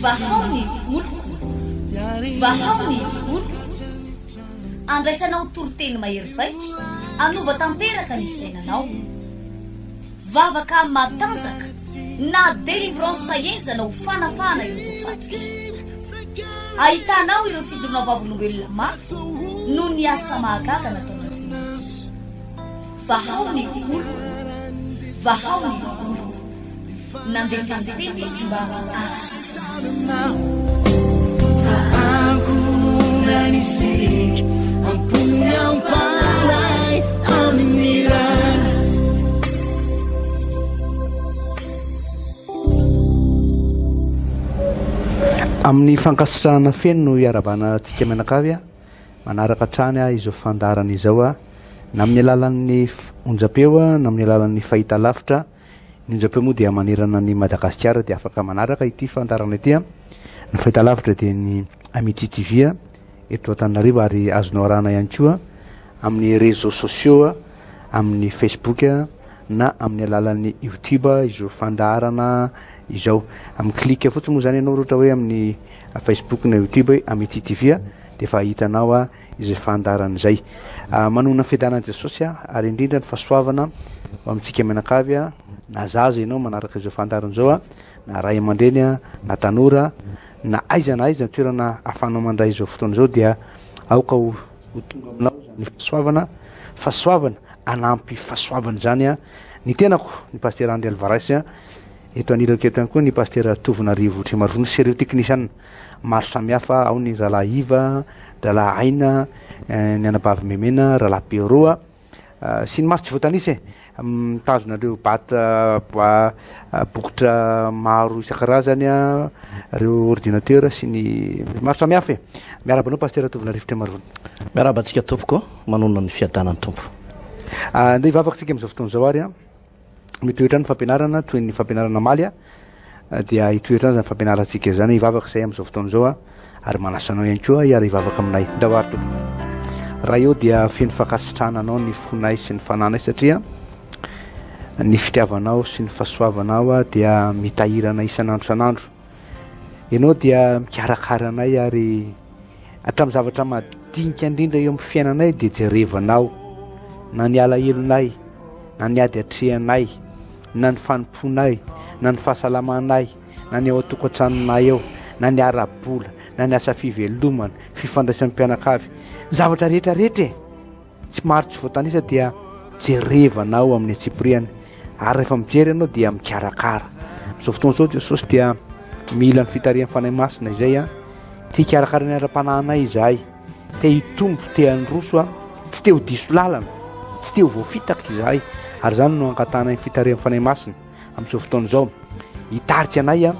Vahao ny Oloko. Vahao ny Oloko. Andraisanao toroteny mahery vaitra, anova tanteraka ny fiainanao. Vavaka matanjaka na délivrance enjana ho fanafana ireo fatotra. Ahitanao ireo fijorona vavolombelona mafy noho ny asa mahagaga nataon'Andriamanitra. Vahao ny Oloko. Vahao ny Oloko. Nandeha teny izy mba asitrana. Nanisik ampunya palai Amin'Izao. Amin'ny fankasitrahana feno no iarabana antsika menakavy a manaraka trany a izao fandarana izao a na amin'ny alalan'ny onjapeo a na amin'ny alalan'ny fahita lavitra. Ny onjapeo moa dia manerana ny Madagasikara dia afaka manaraka ity fandarana ity a. Ny fahita lavitra dia ny Amity TV a eto Tremarivony ary azonao arahana ihany koa amin'ny réseaux sociaux a, amin'ny Facebook a, na amin'ny alalan'ny YouTube izao fandarana izao. Amin'ny klika fotsiny moa zany ianao ohatra hoe amin'ny Facebook na YouTube hoe Amity TV a dia efa hitanao a izay fandarana izay. Manona fiadanan'i Jesosy a ary indrindra ny fahasoavana ho amintsika menakavy a na zaza ianao manaraka izao fandarana izao a na ray aman-dreny a na tanora na aiza na aiza toerana ahafanao mandray izao fotoana izao dia aoka ho tonga aminao ny fahasoavana anampy fahasoavana zany a ny tenako ny Pasteur Andro a eto anirako eto ihany koa ny Pasteur Tovonarivo Tremarivony sy ireo teknisianina maro samihafa ao ny rahalahy Iva, rahalahy Aina, ny anabavy Memena, rahalahy Péroa sy ny maro tsy voatanisa mitazonareo bata bokotra maro isan-karazany a reo ordinateur sy ny maro samihafa miarabanao Pasteur Tovonarivo Tremarivony. Miarabantsika tompoko manona ny fiadanany tompo. Andeha hivavakantsika amin'izao fotoana izao ary a mitoetra ny fampianarana toy ny fampianarana maly a dia hitoetra zany fampianarantsika zany hivavaka izay amin'izao fotoana izao a ary manasanao ihany koa hiara hivavaka aminay ndavary tompoko. Raha eo dia feno fankasitrananao ny fonay sy ny fananay satria ny fitiavanao sy ny fahasoavanao a dia mitahirana isan'andro isan'andro. Ianao dia mikarakaranay ary hatramin'ny zavatra madinika indrindra eo amin'ny fiainanay dia jerevanao na ny alahelonay na ny ady atrehanay na ny fanomponay na ny fahasalamanay na ny ao atokantranonay eo na ny arabola na ny asa fivelomana fifandraisan'ny mpianakavy zavatra rehetrarehetra tsy maro tsy voatanisa dia jerevanao amin'ny atsipriany ary rehefa mijery ianao dia mikarakara. Amin'izao fotoana izao Jesosy dia mila ny fitarihan'ny fanahy masina izay a tia hikarakara ny ara-panahinay izahay te hitombo te handroso a tsy te ho diso lalana tsy te ho voafitaka izahay ary zany no ankatanay ny fitarihan'ny fanahy masina amin'izao fotoana izao hitarika anay a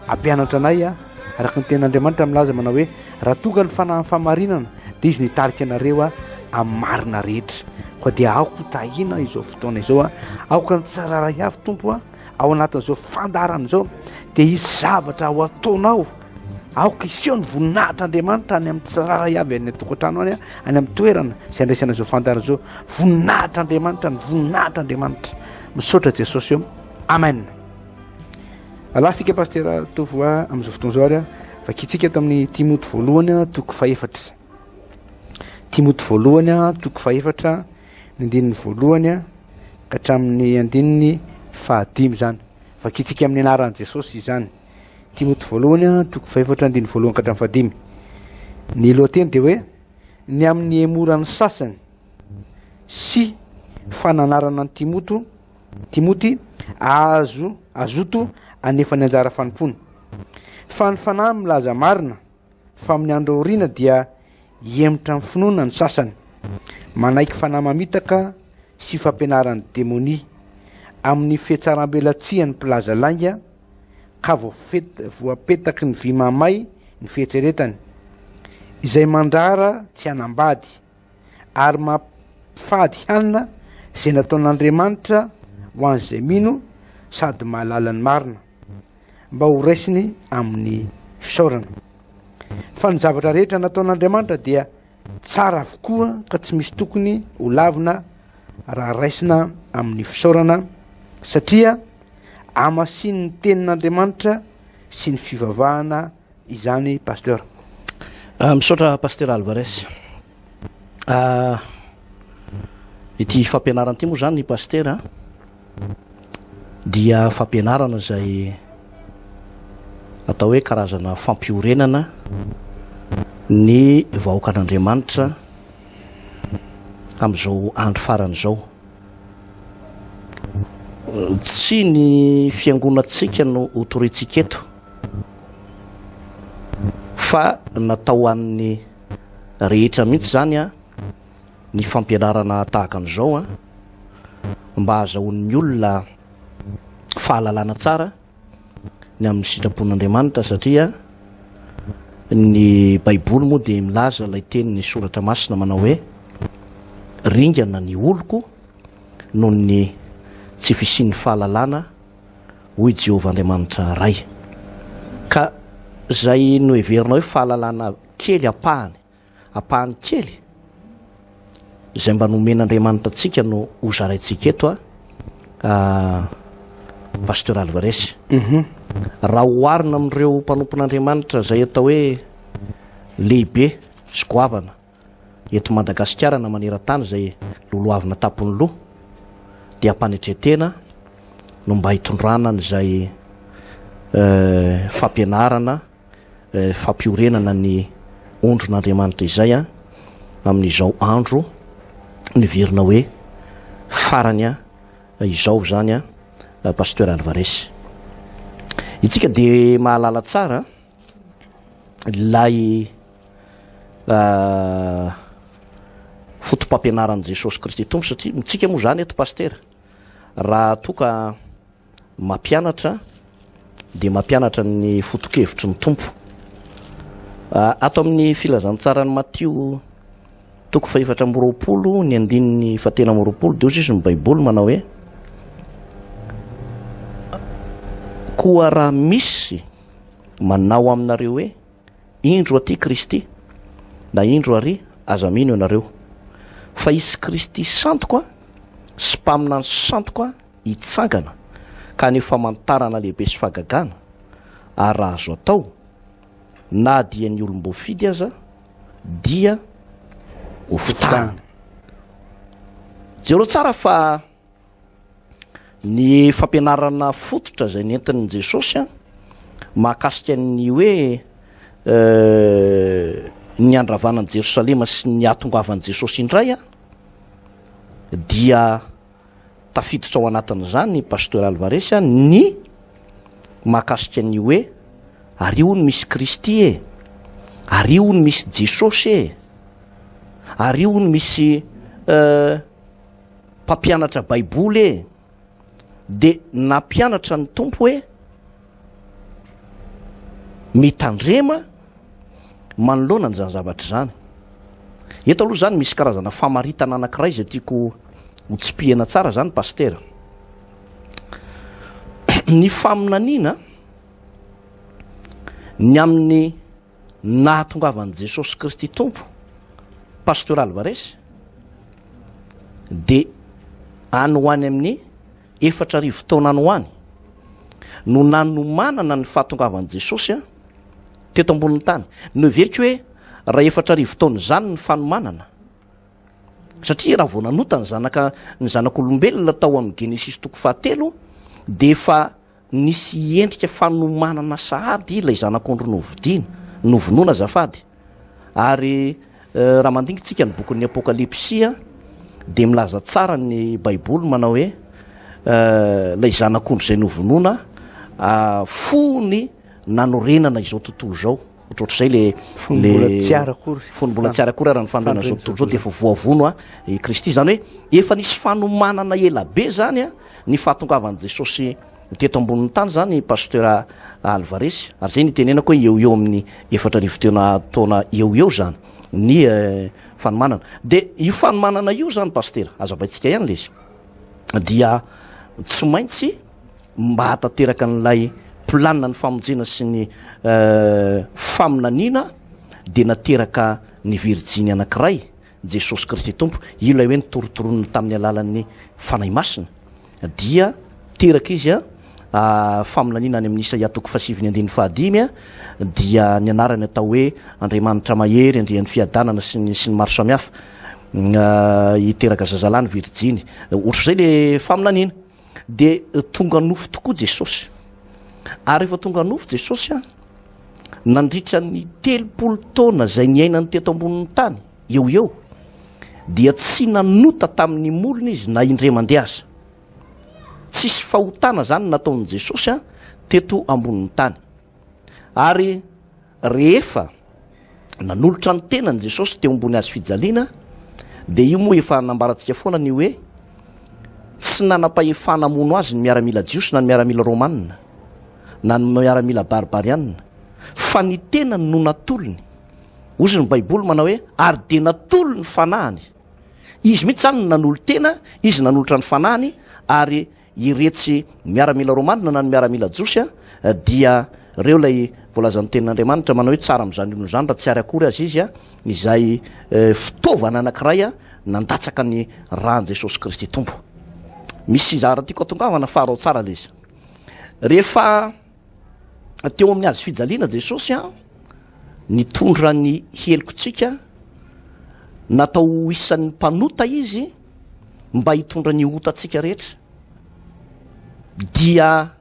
ampianatra anay a araka ny ten'Andriamanitra milaza manao hoe raha tonga ny fanahin'ny famarinana dia izy nitarika anareo a amin'ny marina rehetra koa dia aoko tahina izao fotoana izao a aoka ny tsararay avy tompo a ao anatin'izao fandarana izao dia hisy zavatra ho ataonao aoka iseho ny voninahitran'Andriamanitra any amin'ny tsararay avy any tokantrano any a any amin'ny toerana izay andraisana izao fandarana izao voninahitran'Andriamanitra ny voninahitran'Andriamanitra misaotra Jesosy eo amen. Lasika Pasteur Tovoa amin'izao fotoana izao ary a vakitsika eto amin'ny Timoty voalohany a toko faefatra. Timoty voalohany a toko faefatra ny andininy voalohany a ka hatramin'ny andininy fahadimy zany vakitsika amin'ny anaran'i Jesosy izany. Timoty voalohany a toko faefatra andininy voalohany ka hatramin'ny fahadimy. Ny lohateny dia hoe ny amin'ny emoran'ny sasany sy fananarana ny Timoty azoto anefa ny anjara fanompony. Fa ny fanahy milaza marina fa amin'ny andro aoriana dia hiemotra ny finoana ny sasany manaiky fanahy mamitaka sy fampianaran'ny demonia amin'ny fihetsaram-belatsihan'ny mpilaza lainga ka voapetaky ny vy mamay ny fihetseretany izay mandrara tsy hanambady ary mampifady hanina izay nataon'Andriamanitra ho an'izay mino sady mahalala ny marina mba ho raisiny amin'ny fisaorana. Fa ny zavatra rehetra nataon'Andriamanitra dia tsara avokoa ka tsy misy tokony ho lavina raha raisina amin'ny fisaorana satria amasin'ny tenin'Andriamanitra sy ny fivavahana izany pasteur. Misaotra Pasteur Alvarez. Ity fampianarana ity moa zany ny Pasteur dia fampianarana zay atao hoe karazana fampiorenana ny vahoakan'Andriamanitra amin'izao andro farany zao. Tsy ny fiangonantsika no hotorentsika eto, fa natao amin'ny rehetra mihitsy zany ny fampianarana tahaka an'izao mba hahazahoan'ny olona fahalalana tsara ny amin'ny sitrapon'Andriamanitra, satria ny baiboly moa dia milaza ilay teny ny soratra masina manao hoe ringana ny oloko noho ny tsy fisian'ny fahalalana hoy Jehovah Andriamanitra ray. Ka zay no heverinao hoe fahalalana kely apahany kely zay mba nomen'Andriamanitra antsika no hozaraintsika eto Pasteur Alvarez. Raha hoarina amin'ireo mpanompon'Andriamanitra zay atao hoe lehibe sy goavana eto Madagasikara na maneran-tany zay loloavina tapony loha, dia ampanetretena no mba hitondrana n'izay fampianarana fampiorenana ny ondron'Andriamanitra izay amin'izao andro niverina hoe farany izao zany Pasteur Alvarez. Itsika dia mahalala tsara ilay fotom-pampianaran'i Jesosy Kristy Tompo, satria mitsika moa zany eto Pasteur raha toka mampianatra dia mampianatra ny foto-kevitry ny tompo. Ato amin'ny filazantsarany Matio 4:20 ny andininy 19 dia ozy izy ny baiboly manao hoe koa raha misy manao aminareo hoe indro aty Kristy na indro ary aza mino ianareo, fa isy Kristy santoka sy mpaminany santoka hitsangana ka ny famantarana lehibe sy fahagagana, ary raha azo atao na dia ny olom-boafidy aza dia hofitana. Jereo tsara fa ny fampianarana fototra zay nentin'i Jesosy mahakasika ny hoe ny andravanan'i Jerosalema sy ny atongavan'i Jesosy indray dia tafiditra ao anatin'izany Pasteur Alvarez ny mahakasika ny hoe ary io ny misy Kristy ary io ny misy Jesosy ary io ny misy mpampianatra baiboly dia nampianatra ny tompo hoe mitandrema manoloana n'izany zavatra zany. Eto aloha zany misy karazana famaritana anankiray izay tiako hotsipihana tsara zany Pasteur. Ny faminaniana ny amin'ny nahatongavan'i Jesosy Kristy Tompo Pasteur Alvarez dia any ho any amin'ny 4 taona any ho any no nanomanana ny fahatongavan'i Jesosy teto ambonin'ny tany. No heverika hoe raha 4 taona zany ny fanomanana, satria raha vao nanota ny zanak'olombelona tao amin'ny Genesis 3 dia efa nisy endrika fanomanana sahady ilay zanak'ondro novonoina azafady. Ary raha mandingitsika ny bokin'ny Apokalipsia dia milaza tsara ny baiboly manao hoe lay zanak'ondro zay novonoina fony nanorenana izao tontolo zao, ohatrohatr'izay le fonombola tsy arakory raha ny fanorenana izao tontolo zao dia efa voavono Kristy, zany hoe efa nisy fanomanana ela be zany ny fahatongavan'i Jesosy teto ambonin'ny tany zany Pasteur Alvarez. Ary zay nitenenako hoe eo amin'ny 4 taona eo zany ny fanomanana. Dia io fanomanana io zany Pasteur azabaitsika ihany lezy dia tsy maintsy mba hatateraka n'ilay planina ny famonjena sy ny faminaniana dia nateraka ny Virjiny anankiray Jesosy Kristy Tompo, io ilay hoe nitoritoroniny tamin'ny alalan'ny fanahy masina, dia teraka izy famolanina any amin'ny isa iatoko fasiviny andiny fahadimy dia ny anarany atao hoe andriamanitra mahery andrian'ny fiadanana sy ny maro samihafa hiteraka zazalany virjiny ohatr' zay le famolanina de tonga nofo tokoa Jesosy ary rehefa tonga nofo Jesosy nandritra ny 30 taona zay niainany teto ambonin'ny tany eo dia tsy nanota tamin'ny molona izy na indray mandeha aza tsisy fahotana zany nataon'i Jesosy teto ambonin'ny tany ary rehefa nanolotra ny tenany Jesosy teo ambony azy fijaliana de io moa efa nambarantsika foana ny hoe tsy nanam-pahefana mono azy ny miaramila jiosy na ny miaramila romanina na ny miaramila barbarianina fa ny tenany no natolony ozy ny baiboly manao hoe ary de natolo ny fanahany izy mihitsy zany nanolo tena izy nanolotra ny fanahany ary iretsy miaramila romanina na ny miaramila jiosy dia reo lay volazan'ny tenin'Andriamanitra manao hoe tsara amin'izany olo zany raha tsy ary akory azy izy izay fitaovana anankiray nandatsaka ny rahan Jesosy Kristy tompo misy zara tiako atongavana farao tsara le izy rehefa teo amin'ny azy fijaliana Jesosy nitondra ny helikotsika natao isan'ny mpanota izy mba hitondra ny otatsika rehetra dia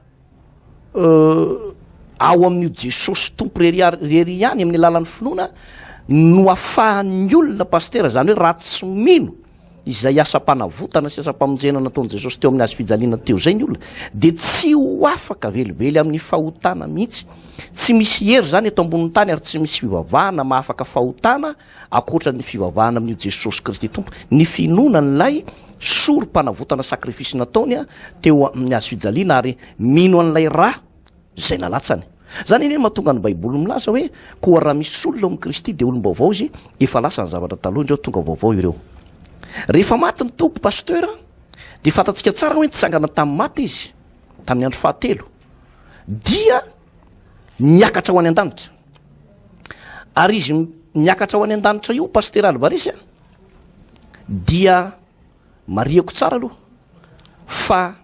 ao amin'io Jesosy tompo rery ihany amin'ny lalan'ny finoana no afahan'ny olona Pasteur zany hoe raha tsy mino izay asa-panavotana sy asa-pamonjena nataon'i Jesosy teo amin'ny azy fijaliana teo zay ny olona de tsy ho afaka velively amin'ny fahotana mihitsy tsy misy hery zany eto ambonin'ny tany ary tsy misy fivavahana mahafaka fahotana akoatra ny fivavahana amin'io Jesosy Kristy tompo ny finoana n'lay sorom-panavotana sakrifisy nataony teo amin'ny azy fijaliana ary mino an'lay raha zay nalatsany zany iny mahatonga ny baiboly milaza hoe koa raha misy olona amin'ny Kristy de olom-baovao izy efa lasa ny zavatra taloha indreo tonga vaovao ireo rehefa maty ny tompo Pasteur de fantatsika tsara hoe nitsangana tamin'ny maty izy tamin'ny andro fahatelo dia miakatra ho any an-danitra ary izy miakatra ho any an-danitra io Pasteur Albarisy dia mariako tsara aloha fa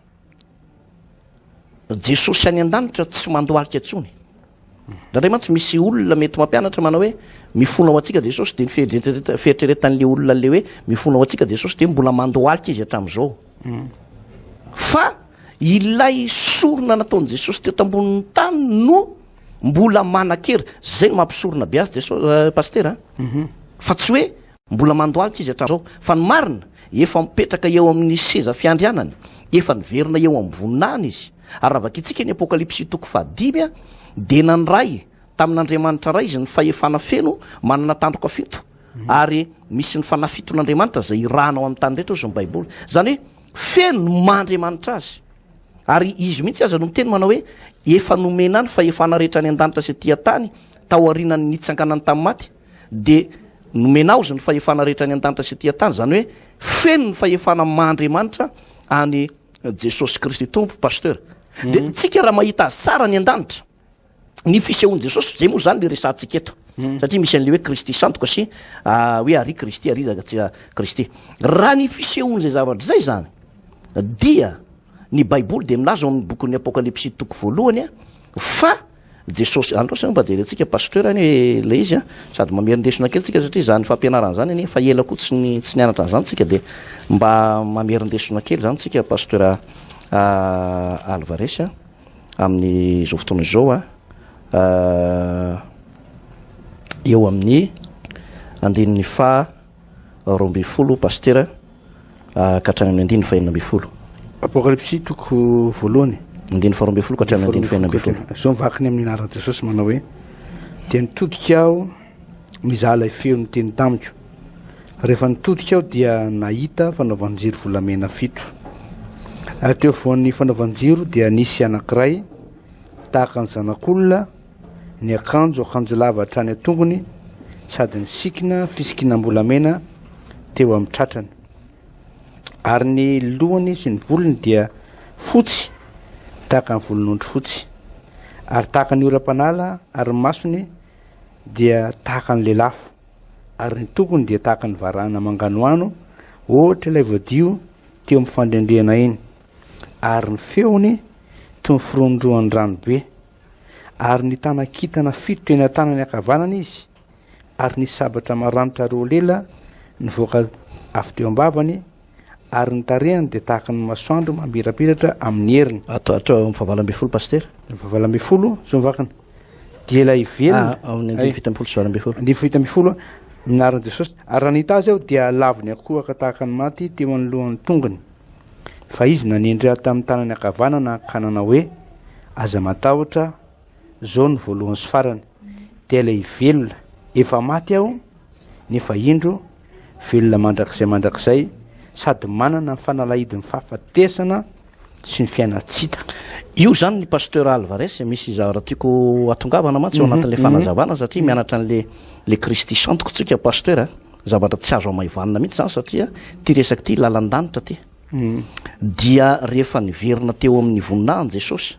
Jesosy any an-danitra tsy mandoalika atsony ndraindray mantsy misy olona mety mampianatra manao hoe mifona ho atsika Jesosy de ny fieritreretan'le olona le hoe mifona ho atsika Jesosy de mbola mandoalika izy hatramin'izao fa ilay sorona nataon'i Jesosy teto ambonin'ny tany no mbola manan-kery zay no mampisorona be azy Jesosy Pasteur fa tsy hoe mbola mandoalika izy hatramin'izao fa ny marina efa mipetraka eo amin'ny seza fiandrianany efa niverina eo amboninany izy ary raha vakitsika ny apokalipsy toko fahadimy de nandray tamin'Andriamanitra ray izy ny fahefana feno manana tandroka fito ary misy ny fanafiton'Andriamanitra zay irahanao amin'ny tany rehetra ozy ny baiboly zany hoe feno mandriamanitra azy ary izy mihitsy aza no miteny manao hoe efa nomena ny fahefana rehetra any an-danitra sy aty tany tao aorianany nitsanganany tamin'ny maty de nomena ao zy ny fahefana rehetra any an-danitra sy aty tany zany hoe feno ny fahefana mandriamanitra any Jesosy Kristy tompo Pasteur de tsika raha mahita azy tsara ny an-danitra ny fisehoan'i Jesosy zay moa zany le resantsika eto satria misy an'le hoe Kristy santoka sy hoe ary Kristy ary zaka Kristy raha ny fisehoan'izay zavatra zay zany dia ny baiboly de milaza amin'ny bokin'ny apokalipsy toko voalohany fa Jesosy andro sy mba jerentsika Pasteur any hoe le izy sady mamerindresona kely tsika satria zany fampianarana zany any fa ela koa tsy nianatra an'izany tsika de mba mamerindresona kely zany tsika Pasteur Alvarez amin'ny zao fotoana izao eo amin'ny andininy roambin'ny folo Pasteur ka hatrany amin'ny andininy fahenina ambin'ny folo apokalipsy toko voalohany andininy faharoambin'ny folo ka hatrany amin'ny andininy fahenina ambin'ny folo zao mivakiny amin'ny anaran'i Jesosy manao hoe dia nitodika aho mizaha ilay feo niteny tamiko rehefa nitodika aho dia nahita fanaovan-jiro volamena fito ary teo voan'ny fanaovan-jiro dia nisy anankiray tahaka ny zanak'olona ny akanjo lava hatrany an-tongony sady ny sikina fisikinam-bolamena teo amin'ny tratrany ary ny lohany sy ny volony dia fotsy tahaka ny volon'ondry fotsy ary tahaka ny oram-panala ary ny masony dia tahaka ny lelafo ary ny tongony dia tahaka ny varahana manganoano ohatra ilay voadio teo amin'ny fandendrehana iny ary ny feony toy ny firondroan'ny ranobe ary ny tanakitana fito eny an-tanany akavanana izy ary ny sabatra maranitra roa lela nyvoaka avy teo ambavany ary ny tarehany dia tahaka ny masoandro mamirapiratra amin'ny heriny atao fahavalambey folo pasteur fahavalambey folo zomvakana dia ilay ivelona fito amby folo minaran'i jesosy ary raha nita azy aho dia laviny akohoaka tahaka ny maty teo anylohan'ny tongony fa izy nanendry tamin'ny tanany akavanana kanana hoe aza matahotra zao ny voalohany sy farany dia ilay ivelona efa maty aho nefa indro velona mandrakizay sady manana ny fanalahidin'ny fahafatesana sy ny fiainatsita io zany ny pasteur Alvarez misy zavatra tiako atongavana mantsy ao anatin'le fanazavana satria mianatra an'le Kristy santoko tsika pasteur zavatra tsy azo amaivanina mihitsy zany satria ty resaky ty lalan-danitra ty dia rehefa niverina teo amin'ny voninahiny Jesosy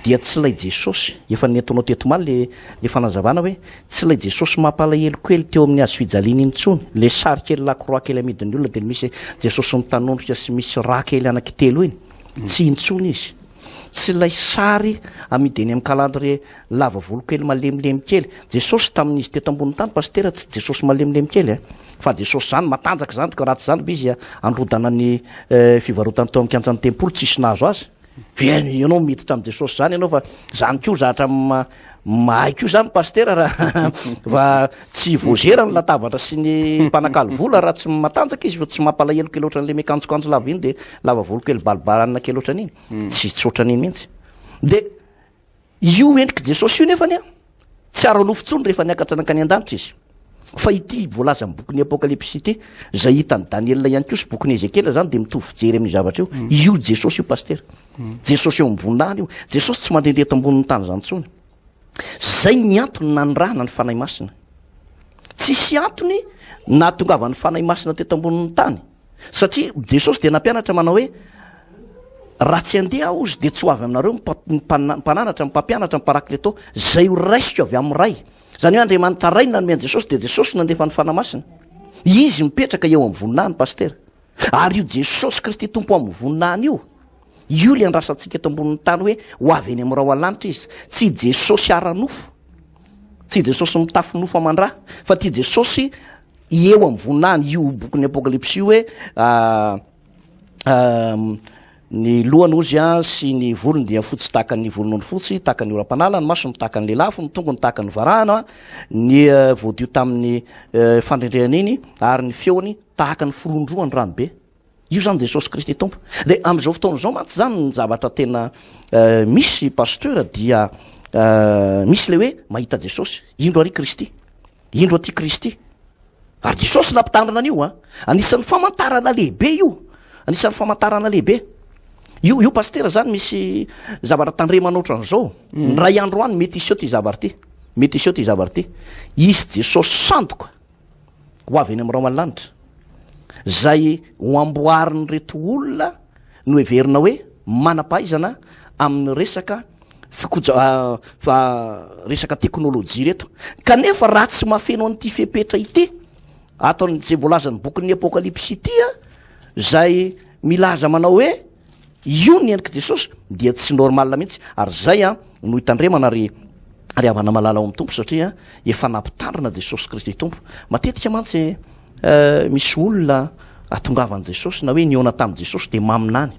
dia tsy lay Jesosy efa nentonao teto maly le fanazavana hoe tsy lay Jesosy mampalahelo kely teo amin'ny azo fijaliana iny intsony le sary kely lakoroa kely amidin'ny olona dia misy Jesosy mitanondrika sy misy raha kely anankitelo iny tsy intsony izy tsy lay sary amidy eny amin'ny calendrier lava volo kely malemilemy kely Jesosy tamin'izy teto ambony tany pasteur tsy Jesosy malemilemy kely fa Jesosy zany matanjaka zany ka ratsy zany izy androdana ny fivarotany tao amin'ny kianjan'ny tempolo tsisy nahazo azy ianao miditra amin'ny Jesosy zany ianao fa zany koa zatra mahaiko zany pasteur raha fa tsy voazera ny latabatra sy ny mpanakalo vola raha tsy matanjaka izy fa tsy mampalahelo kely ohatran'le mikanjokanjo lava iny dia lava volo kely balibalanina kely ohatran'iny tsy ohatran'iny mihitsy dia io endriky Jesosy io nefany tsy aro nofontsony rehefa niakatra nankany an-danitra izy fa ity voalaza amin'ny bokin'ny apokalipsy ity zay hitan'ny Daniela ihany koa sy bokin'ny Ezekela zany dia mitovy fijery amin'ny zavatra io Jesosy io pasteur Jesosy eo amin'ny voninahiny io Jesosy tsy mandeha eto ambonin'ny tany zany tsony zay ny antony na ny rahana ny fanahy masina tsisy antony na tongavany fanahy masina teto ambonin'ny tany satria Jesosy dia nampianatra manao hoe raha tsy handeha aho izy dia tsy ho avy aminareo mpananatra mpampianatra mparakleto zay ho raisiko avy amin'ny ray zany hoe Andriamanitra ray nanome Jesosy dia Jesosy nandefa ny fanahy masina izy mipetraka eo amin'ny voninahiny pasteur ary io Jesosy Kristy tompo amin'ny voninahiny io le andrasantsika eto ambonin'ny tany hoe ho avy eny amin'ny rao alanitra izy tsy Jesosy ara-nofo tsy Jesosy mitafy nofo aman-drà fa ty Jesosy eo amin'ny voninahiny io bokin'ny apokalipsy io hoe ny lohany ozy sy ny volony dia fotsy tahaka ny volon'ny fotsy tahaka ny oram-panala ny masony tahaka ny lelafo ny tongony tahaka ny varahana ny voadio tamin'ny fandrendrehana iny ary ny feony tahaka ny firondroany ranobe io zany Jesosy Kristy tompo dia amin'izao fotoana izao mantsy zany ny zavatra tena misy pasteur dia misy le hoe mahita Jesosy indro ary Kristy indro aty Kristy ary Jesosy nampitandrina an'io anisan'ny famantarana lehibe io anisan'ny famantarana lehibe io pasteur zany misy zavatra tandremana ohatran'izao ny ray andro any mety iseo ty zavatra ty izy Jesosy sandoka ho avy eny amin'ny rao alanitra zay ho amboariny reto olona no heverina hoe manam-pahaizana amin'ny resaka resaka teknôlôjia reto kanefa raha tsy mahafeno an'ity fepetra ity ataon'zay voalazany bokin'ny apokalipsy ity zay milaza manao hoe io ny endriky Jesosy dia tsy normal mihitsy ary zay no hitandremana ary avana malala ao amin'ny tompo satria efa nampitandrina Jesosy Kristy tompo matetika mantsy misy olona atongavan' Jesosy na hoe niona tamin'i Jesosy dia maminany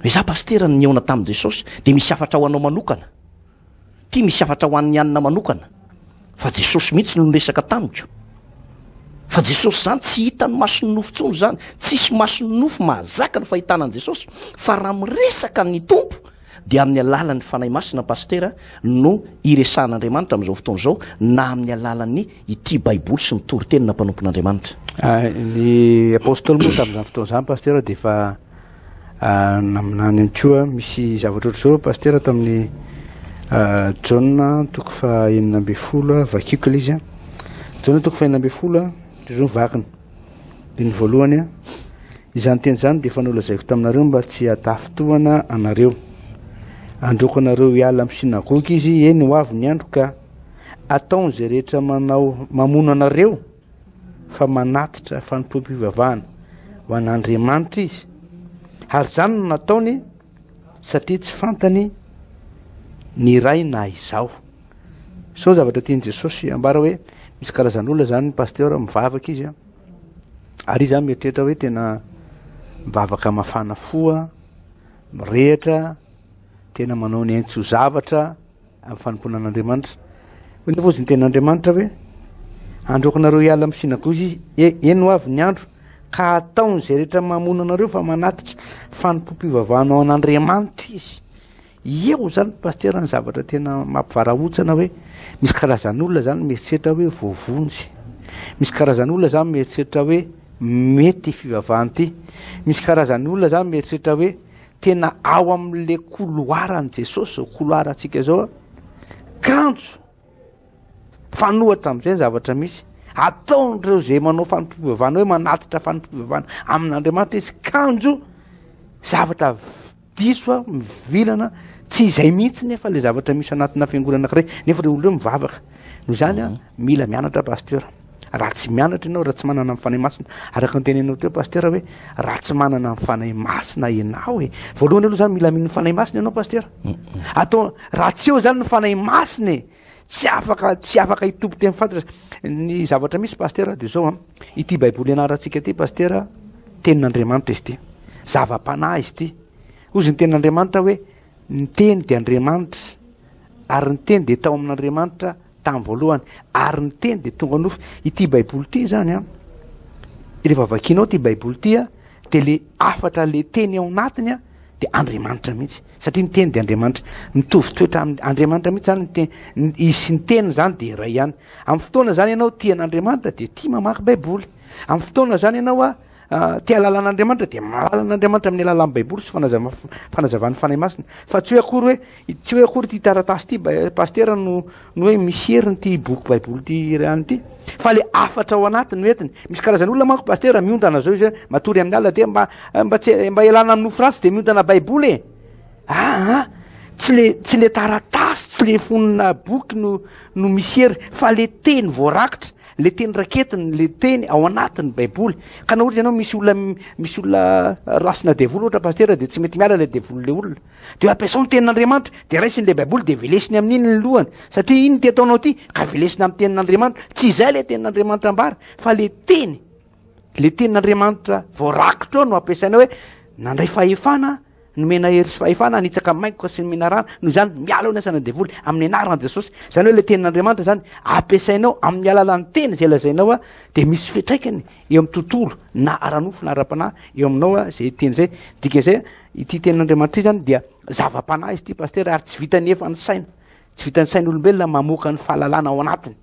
hoe za pasteur ny niona tamin'i Jesosy dia misy afatra ho anao manokana ty misy afatra ho an'ny anina manokana fa Jesosy mihitsy no resaka tamiko fa Jesosy zany tsy hitany masony nofo-tsony zany tsisy masony nofo mahazaka ny fahitanan'i Jesosy fa raha miresaka ny tompo dia amin'ny alalan'ny fanahy masina pasteur no iresahan'Andriamanitra amin'izao fotoana izao na amin'ny alalan'ny ity baiboly sy ny toritenina mpanompon'Andriamanitra ny apôstoly moa tamin'izany fotoana izany pasteur dia efa naminany any koa misy zavatra ohatr'izao pasteur tamin'ny Jauna toko fa 12 vakiko ilay izy Jauna toko fa 12 zao vakiny dia ny voalohany izany teny zany dia efa nolazaiko taminareo mba tsy hatafitohana anareo androko anareo hiala amin'ny sinagogy izy eny ho avy ny andro ka ataony zay rehetra mamono anareo fa manatitra fanompoam-pivavahana ho an'Andriamanitra izy ary zany no nataony satria tsy fantany ny ray na izao. So zavatra tiany Jesosy ambara hoe misy karazan'olona zany pasteur mivavaka izy a, ary izy zany mieritreritra hoe tena mivavaka mafana foa, mirehitra, tena manao ny aintso zavatra amin'ny fanomponan'Andriamanitra. Nefa ozy ny ten'Andriamanitra hoe androakonareo hiala amin'ny sinagozy eno avy ny andro ka ataony zay rehetra mamono anareo fa manatitra fanompompivavahanao an'Andriamanitra izy. Eo zany pasteur ny zavatra tena mampivarahontsana hoe misy karazan'olona zany mieritreritra hoe voavonjy, misy karazan'olona zany mieritreritra hoe mety fivavahany ity, misy karazan'olona zany mieritreritra hoe tena ao amin'le koloaran' Jesosy, koloara antsika zao kanjo fanohatra am'izay zavatra misy ataon'ireo zay manao fanompivavahana hoe manatitra fanompivavahana amin'Andriamanitra izy kanjo zavatra diso mivilana tsy izay mihitsy nefa le zavatra misy anatina fiangonana anankiray nefa le olona mivavaka. Noho zany a mila mianatra pasteur. Raha tsy mianatra ianao, raha tsy manana amin'ny fanahy masina, araka ny tenenao teo pasteur hoe raha tsy manana amin'ny fanahy masina ianao voalohany aloha zany mila mino fanahy masina ianao pasteur. Atao raha tsy eo zany ny fanahy masina tsy afaka hitompo teny fantatra ny zavatra misy pasteur. De zao ity baiboly ianarantsika ty pasteur tenin'Andriamanitra izy ty, zava-panahy izy ty. Ozy ny tenin'Andriamanitra hoe ny teny de Andriamanitra ary ny teny de tao amin'Andriamanitra tamin'ny voalohany ary ny teny de tonga nofo. Ity baiboly ty zany rehefa vakinao ty baiboly ty de le afatra le teny ao anatiny de Andriamanitra mihitsy satria ny teny de Andriamanitra mitovy toetra Andriamanitra mihitsy zany izy sy ny teny zany de iray ihany. Amin'ny fotoana zany ianao tian'Andriamanitra de tia mamaky baiboly, amin'ny fotoana zany ianao tia lalan'Andriamanitra de malalan'Andriamanitra amin'ny alalan'ny baiboly sy fanazavany fanahy masina. Fa tsy hoe akory ty taratasy ty pasteur no hoe misy heriny ty boky baiboly ty ihany ty, fa le afatra ao anatiny no entiny. Misy karazan'olona manko pasteur miondana zao izy matory amin'ny alina de mba ialana amin'ny nofo ratsy de miondana baiboly tsy le taratasy, tsy le fonina boky no misy hery, fa le teny voarakitra, le teny raketiny, le teny ao anatin'ny baiboly. Ka na ohatra ianao misy olona rasina devoly ohatra pasteur de tsy mety miala le devoly le olona de ampiasao ny tenin'Andriamanitra de raisiny le baiboly de velesiny amin'iny ny lohany satria iny ty ataonao ty ka velesina amin'ny tenin'Andriamanitra. Tsy izay le tenin'Andriamanitra ambara fa le tenin'Andriamanitra voarakitra ao no ampiasaina hoe nandray fahefana, nomena hery sy fahefana, nitsaka maikoka sy ny minarana, noho zany miala ao ny asana devoly amin'ny anaran'i Jesosy. Zany hoe le tenin'Andriamanitra zany ampiasainao amin'ny alalan'ny teny zay lazainao de misy fitraikany eo amin'ny tontolo na ara-nofo na ara-panahy eo aminao zay teny zay. Dika zay ity tenin'Andriamanitra ity zany dia zava-panahy izy ty pasteur ary tsy vitany efa ny saina, tsy vitany sain'olombelona mamoaka ny fahalalana ao anatiny.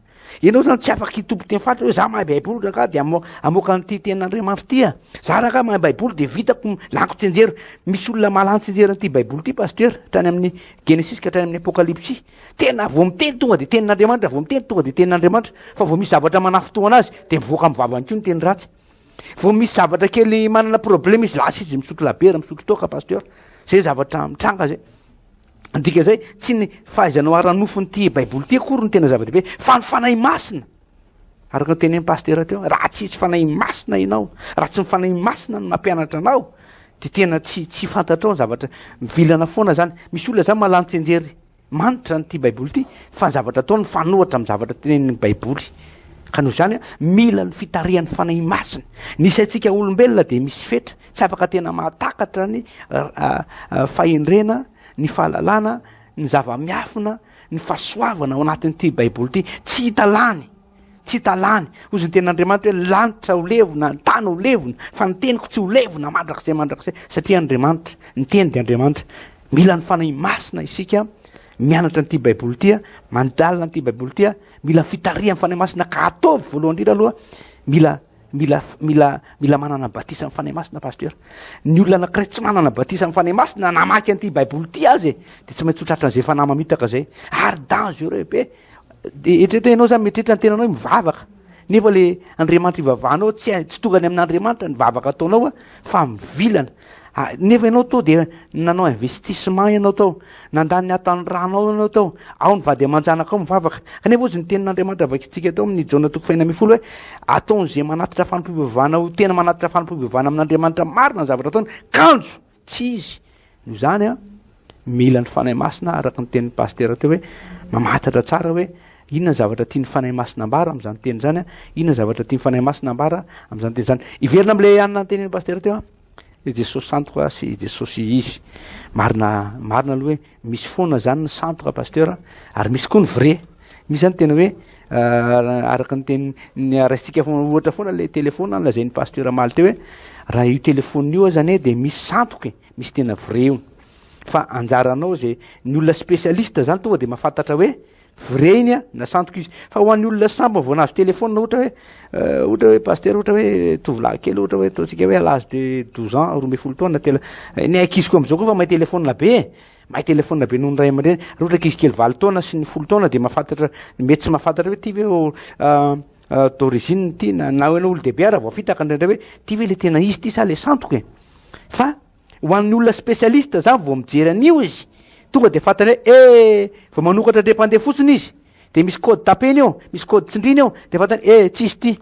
Ianao zany tsy afaka hitompo teny fantatra hoe za mahay baiboly ka de amoaka nyty tenin'Andriamanitra ty za raha ka mahay baiboly de vitako lanko tsenjery. Misy olona malany tsenjerynyty baiboly ty pasteur trany amin'ny Genesis ka trany amin'ny Apocalypse tena vo miteny tonga de tenin'Andriamanitra, vo miteny tonga de tenin'Andriamanitra. Fa vo misy zavatra manafitoana azy de mivoaka mivavany ko ny teny ratsy. Vo misy zavatra kely manana problème izy lasa izy misotro labera, misotro toka pasteur. Zay zavatra mitranga zay. Dika zay tsy ny fahaizanao ara-nofony ty baiboly ty akory ny tena zava-dehibe fa ny fanahy masina. Araka ny tenen'ny pasteur teo raha tsisy fanahy masina ianao, raha tsy ny fanahy masina no mampianatra anao de tena tsy fantatrao ny zavatra vilana foana zany. Misy olona zany malany tsenjery manitra nyty baiboly ty fa ny zavatra ataony fanohatra amin'ny zavatra tenen'ny baiboly. Ka noho zany mila ny fitarihan'ny fanahy masina. Nisy antsika olombelona de misy fetra tsy afaka tena mahatakatra ny fahendrena, ny fahalalana, ny zava-miafina, ny fahasoavana ao anatin'ity baiboly ty tsy hitalany. Ozy ny tenin'Andriamanitra hoe lanitra ho levona, ny tany ho levona, fa ny teniko tsy ho levona mandrakizay satria Andriamanitra, ny teny de Andriamanitra. Mila ny fanahy masina isika mianatra n'ity baiboly ty, mandalina n'ity baiboly ty, mila fitarihan'ny fanahy masina ka ataovy voalohany indrindra aloha mila manana batisa amin'ny fanahy masina pasteur. Ny olona anankiray tsy manana batisa amin'ny fanahy masina namaky an'ity baiboly ty azy de tsy maintsy ho tratran'izay fanahy mamitaka zay ary dangereux be. De etrehitra ianao zany mietrehitra ny tenanao mivavaka nefa le Andriamanitra ivavahanao tsy tongany amin'Andriamanitra ny vavaka ataonao fa mivilana. Nefa ianao to de nanao investissement ianao tao, nandany atany rano ianao tao, ao ny vady aman-janaka ao mivavaka. Kanefa ozy ny tenin'Andriamanitra vakitsika tao amin'ny Jona 4:20 hoe ataon'izay manatitra fanompivavahana ho tena manatitra fanompivavahana amin'Andriamanitra marina ny zavatra ataony kanjo tsy izy. Noho zany mila ny fanahy masina araka ny tenin'ny pasteur teo hoe mamatatra tsara hoe inona ny zavatra tia ny fanahy masina ambara am'izany teny zany a inona ny zavatra tia ny fanahy masina ambara am'izany teny zany iverina am'le anina ny tenin'ny pasteur teo a jesosy santoka sy jesosy izy marina aloha hoe misy foana zany ny santoka pasteur ary misy koa ny vrai misy zany tena hoe araka ny teny ny raisitsika ohatra foana le telefona nylazay ny pasteur maly teo hoe raha io telefona io zany de misy santoka misy tena vrai io fa anjaranao zay ny olona spécialiste zany tonga de mahafantatra hoe vrai iny a na santoka izy fa ho an'ny olona samba vao nahazo telefona ohatra hoe pasteur ohatra hoe tovolahy kely ohatra hoe ataontsika hoe à l'âge de 12 ans 12 taona ny aikizy koa am'izao koa fa mahay telefona be mahay telefona be noho ny ray aman-dreny raha ohatra ka izy kely 20 taona sy ny 10 taona de mahafantatra mety tsy mahafantatra hoe ty ve d'origine ty na hoe olo dehibe raha vao fitaka indrindray hoe ty ve le tena izy ty sa le santoka fa ho an'ny olona spécialiste zany vao mijery an'io izy tonga de fantany hoe vao manokatra ndre-pandeha fotsiny izy de misy code tapeny eo misy code tsindriny eo de fantany tsisy ty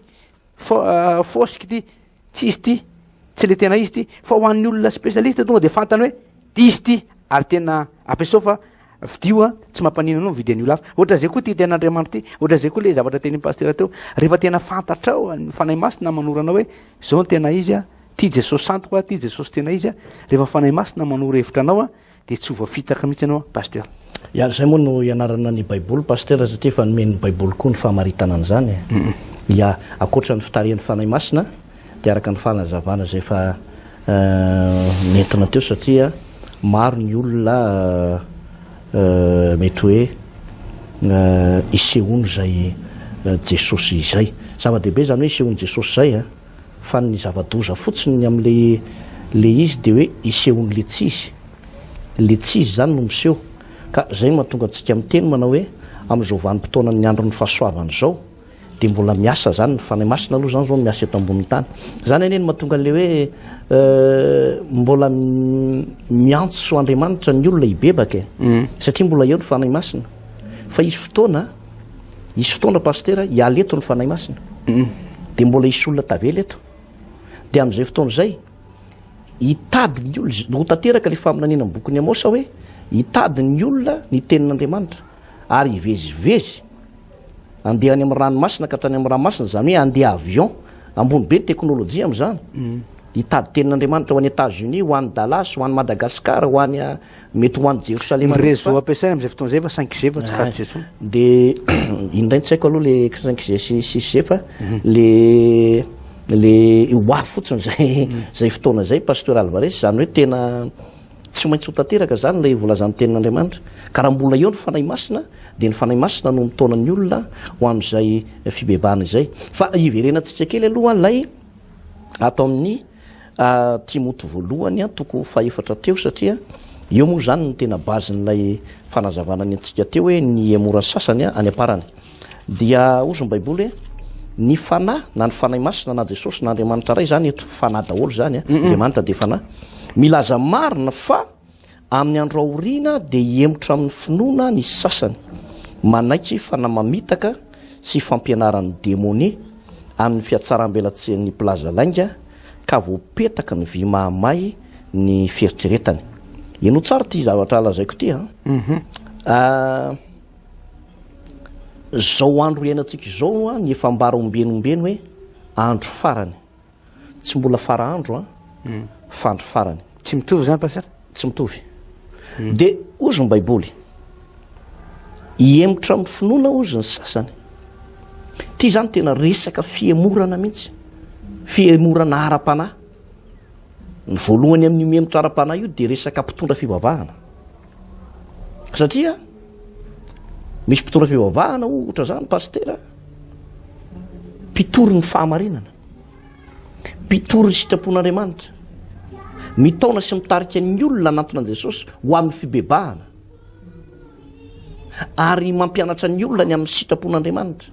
fosiky ty tsisy ty tsy le tena izy ty fa ho an'ny olona spécialiste tonga de fantany hoe izy ty ary tena ampiasao fa vidio tsy mampanina anao mividy an'io lafa ohatra zay koa ty ten'Andriamanitra ty ohatra zay koa le zavatra tenin'ny pasteur teo rehefa tena fantatrao ny fanahy masina manoranao hoe zao ny tena izy a ty jesosy santoka ty jesosy tena izy a rehefa fanahy masina manoro hevitra anao a de tsy ho voafitaka mihitsy anao pasteur zay moa no ianarana ny baiboly pasteur satria fa nomen'ny baiboly koa ny fahamaritana an'izany ia akoatra ny fitarian'ny fanahy masina de araka ny fanazavana zay fa nentina teo satria maro ny olona mety hoe isehono zay jesosy izay zava-dehibe zany hoe isehono jesosy zay a fa ny zava-doza fotsiny am'le izy de hoe isehono le tsizy zany no miseho ka zay mahatonga antsika miteny manao hoe am'izao vanim-potoana ny andro ny fahasoavana zao de mbola miasa zany ny fanahy masina aloha zany zao no miasa eto ambony tany zany aneny mahatonga an'le hoe mbola miantso Andriamanitra ny olona hibebaka satria mbola eo ny fanahy masina fa isy fotoana pasteur hiala eto ny fanahy masina de mbola isy olona tavela eto de am'izay fotoana zay hitady ny olona no tanteraka le faminaniana amin'ny bokon'ny Amosa hoe hitady ny olona ny tenin'Andriamanitra ary hivezivezy andeha any amin'ny ranomasina ka hatrany amin'ny ranomasina zany hoe andeha avion ambony be ny teknôlôjia am'izany hitady tenin'Andriamanitra ho any États-Unis ho any Dallas ho any Madagasikara ho any mety ho any Jerosalema réseau ampiasaina am'izay fotoana zay fa 5G fa tsy 4G so de indray tsy haiko aloha le 5G sy 6G fa le oa fotsiny zay fotoana zay pasteur Alvarez zany hoe tena tsy maintsy ho tanteraka zany le volazan'ny tenin'Andriamanitra ka raha mbola eo ny fanahy masina de ny fanahy masina no mitona ny olona ho am'izay fibebahana izay fa iverenantsika kely aloha lay atao amin'ny Timoty voalohany toko faefatra teo satria eo moa zany no tena bazin'ilay fanazavana ny antsika teo hoe ny emora sasany any aparany dia ozy ny baiboly hoe ny fanahy na ny fanahy masina na Jesosy na Andriamanitra ray zany eto fanahy daholo zany Andriamanitra de fanahy milaza marina fa amin'ny andro aoriana de hiemotra amin'ny finoana ny sasany manaiky fanamamitaka sy fampianaran'ny demonia amin'ny fiatsaram-belatsen'ny plaza lainga ka voapetaka ny vy mahamay ny fieritreretany eno tsara ty zavatra lazaiko ty zao andro iainantsika zao ny efa mbara ombenombeny hoe andro farany tsy mbola fara andro fa andro farany tsy mitovy zany pasteur tsy mitovy de ozy ny baiboly hiemotra amin'ny finoana ozy ny sasany ty zany tena resaka fiemorana mihitsy fiemorana ara-panahy ny voalohany amin'ny miemotra ara-panahy io de resaka mpitondra fivavahana satria misy mpitondra fivavahana ohatra zany pasteur mpitory ny fahamarinana mpitory ny sitrapon'Andriamanitra mitaona sy mitarika ny olona anatona Jesosy ho amin'ny fibebahana ary mampianatra ny olona ny amin'ny sitrapon'Andriamanitra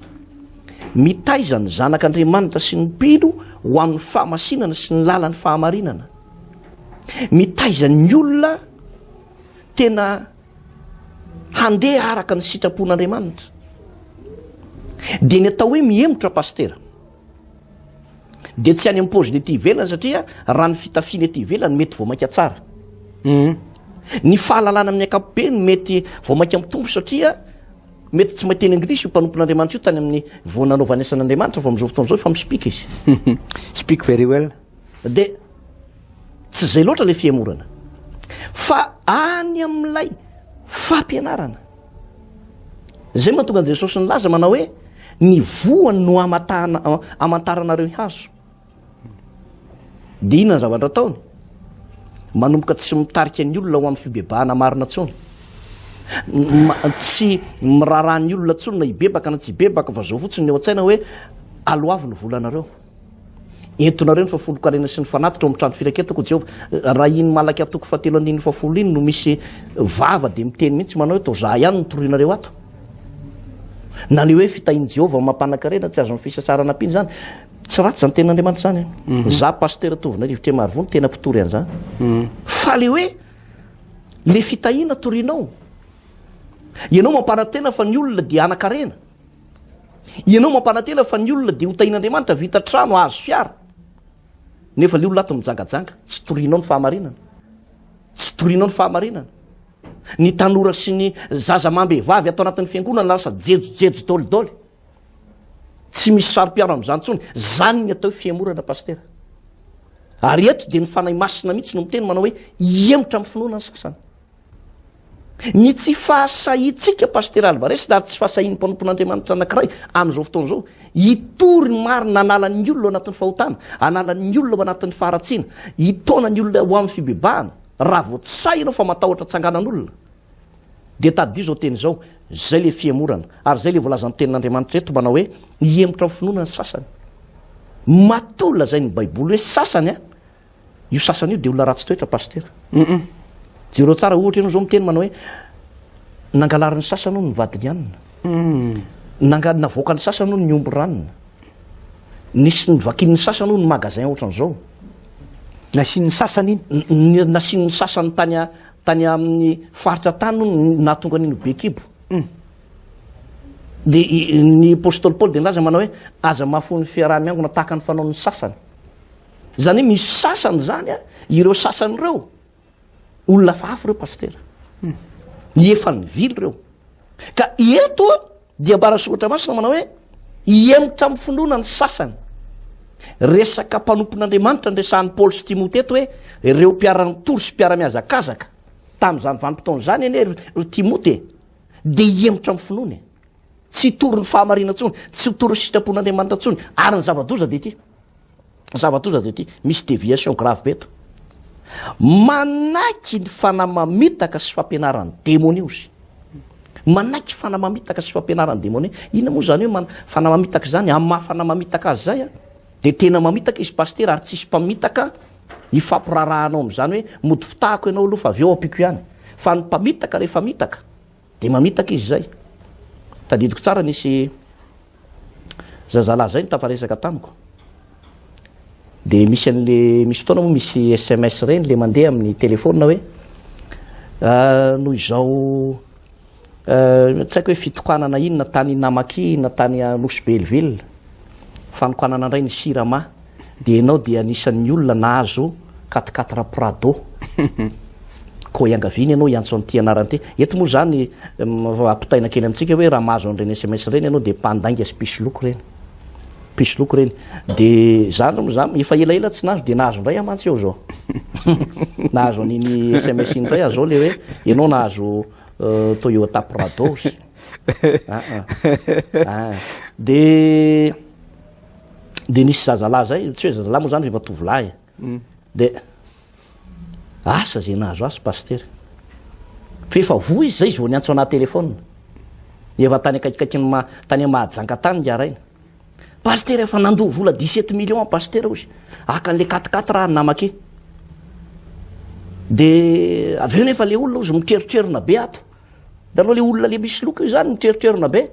mitaiza ny zanak'Andriamanitra sy ny mpino ho amin'ny fahamasinana sy ny lalan'ny fahamarinana mitaiza ny olona tena handeha araka ny sitrapon'Andriamanitra de ny atao hoe miemotra pasteur de tsy any am-poziny ety ivelany satria raha ny fitafiana ety ivelany mety voamaika tsara ny fahalalana amin'ny ankapobeny mety vao mainka mitombo satria mety tsy maiteny anglisy io mpanompon'andriamanitra io tany amin'ny voananaovany asan'andriamanitra fa amin'izao fotoan'izao fa mispika izy speak very well. de tsy zay loatra le fiamorana fa any amin'ilay fampianarana zay mahatonga an Jesosy nylaza manao hoe ny voany no amantaranareo ny hazo de inona ny zavatra ataony manomboka tsy mitarika ny olona ho amin'ny fibebahana marina tsony tsy mirarany olona tsony na hibebaka na tsy hibebaka fa zao fotsiny ny ao an-tsaina hoe aloavy ny volanareo entonareo ny fafolo-karena sy ny fanatitra ao amin'ny trano firaketako Jehova raha iny malaky atoko fahatelo andiny fafolo iny no misy vava de miteny mihitsy manao hoe tao za ihany notorinareo ato na ny hoe fitahiny Jehova mampanankarena tsy azo ny fisasarana ampiny zany tsy ratsy zany ten'andriamanitra zany za Pasteur Tovonarivo Tremarivony tena mpitory an'izany fa le hoe le fitahina torinao ianao mampanantena fa ny olona dia anakarena ianao mampanantena fa ny olona dia hotahin'andriamanitra vita trano azo fiara nefa le olona ato mijangajanga tsy torinao ny fahamarinana tsy torinao ny fahamarinana ny tanora sy ny zazamambehivavy atao anatin'ny fiangonana lasa jejojejo dolidoly tsy misy sary-piaro amin'izany tsony zany ny atao fiamorana Pasteur ary eto dia ny fanahy masina mihitsy no miteny manao hoe iemotra amin'ny finoana ny sasany ny tsy fahasahintsika Pasteur Alvarez ary tsy fahasahin'ny mpanompon'andriamanitra anankiray amin'izao fotoan'izao hitory ny marina analan'ny olona ao anatin'ny fahotana analan'ny olona ao anatin'ny faharatsiana hitona ny olona ho amin'ny fibebahana raha vao tsy say ianao fa matahotra tsanganan'olona de tadio zao teny zao zay le fiamorana ary zay le volazan'ny tenin'andriamanitra eto manao hoe hiemotra amin'ny finoana ny sasany matola zay ny baiboly hoe sasany a io sasany io de olona ratsy toetra Pasteur jero tsara ohatra ianao zao miteny manao hoe nangalariny sasany no ny vadiny anina navoaka ny sasany no ny omby ranona nisy nyvakin'ny sasany no ny magasin ohatran'izao nasian'ny sasany iny nasian'ny sasany tany amin'ny faritra tany no nahatonga an'ino bekibo de ny apôstôly Paoly de nilaza manao hoe aza mahafony fiaraha-miangona tahaka ny fanaon'ny sasany zany hoe misy sasany zany a ireo sasany ireo olona fahafo reo Pasteur efa ny vily reo ka eto dia mbarasoratra masina manao hoe iemotra amin'ny finoana ny sasany resaka mpanompon'andriamanitra nresahan'ny Paoly sy Timote eto hoe ireo mpiara-nitory sy mpiara-miazakazaka tamin'izany vanim-potoana zany eny ry Timote de iemotra amin'ny finoana tsy tory ny fahamarina tsony tsy tory ny sitrapon'andriamanitra tsony ary ny zava-doza de ty misy déviation grave beto manaiky ny fanamamitaka sy fampianaran'ny démoniozy manaiky fanamamitaka sy fampianaran'ny démonie ina moa zany hoe fanamamitaka zany amin'ny maha fanamamitaka azy zay a de tena mamitaka izy Pasteur ary tsisy mpamitaka hifampirarahanao amin'izany hoe mody fitahako ianao aloha fa avy eo ampiko ihany fa ny mpamitaka rehefa mitaka de mamitaka izy zay tadidiko tsara nisy zazalahy zay nitafaresaka tamiko de misy an'le misy fotoana moa misy SMS reny le mandeha amin'ny telefona hoe noho izao tsy haiko hoe fitokanana inona tany Namaki na tany Nosy Belleville fanokanana indray ny sirama de ianao de anisan'ny olona nahazo 4 Prado ko iangaviny ianao iantso an'ity anarany ty eto moa zany ampitaina kely amintsika hoe raha mahazo an'ireny SMS reny ianao de mpandainga sy pisoloko reny de zany moa zany efa elaela tsy nahazo de nahazo indray amantsy eo zao nahazo an'iny SMS iny indray azao le hoe ianao nahazo Toyota Prado de nisy zazalahy zay tsy hoe zazalahy moa zany rehefa tovolahy de asa zay nahazo asy Pasteur fefa voa izy zay vao niantso anaty telefona efa tany akaikikaiky tany mahajanga tany iaraina Pasteur efa nandoha vola 17 millions Pasteur ozy aka an'le 4 raha Namaki de avy eo nefa le olona ozy mitreritrerona be ato de aloha le olona le misy loko io zany mitreritrerona be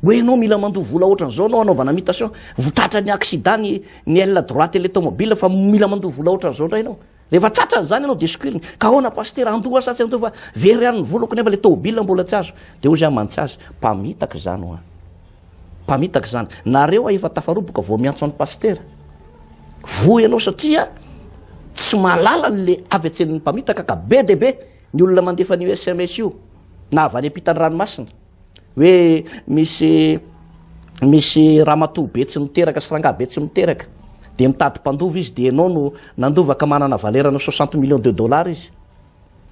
hoe ianao mila mandoha vola ohatran'izao anao anaovana mitation votratra ny accident ny aile droite le tomobile fa mila mandoha vola ohatran'izao indray ianao rehefa tratra zany ianao de sokiriny ka ahoana Pasteur andoha satsy andoha fa very any ny volako nefa le tomobile mbola tsy azo de ozy amantsy azy mpamitaka zany ho mpamitaka zany nareo efa tafaroboka vao miantso an'ny Pasteur voa ianao satria tsy mahalala le avy atselin'ny mpamitaka ka be deaibe ny olona mandefa ny SMS io na avy any ampitany ranomasina hoe misy ramatoa be tsy miteraka sy rangahy be tsy miteraka de mitady mpandova izy de anao no nandovaka manana valerana 60 millions de dollars izy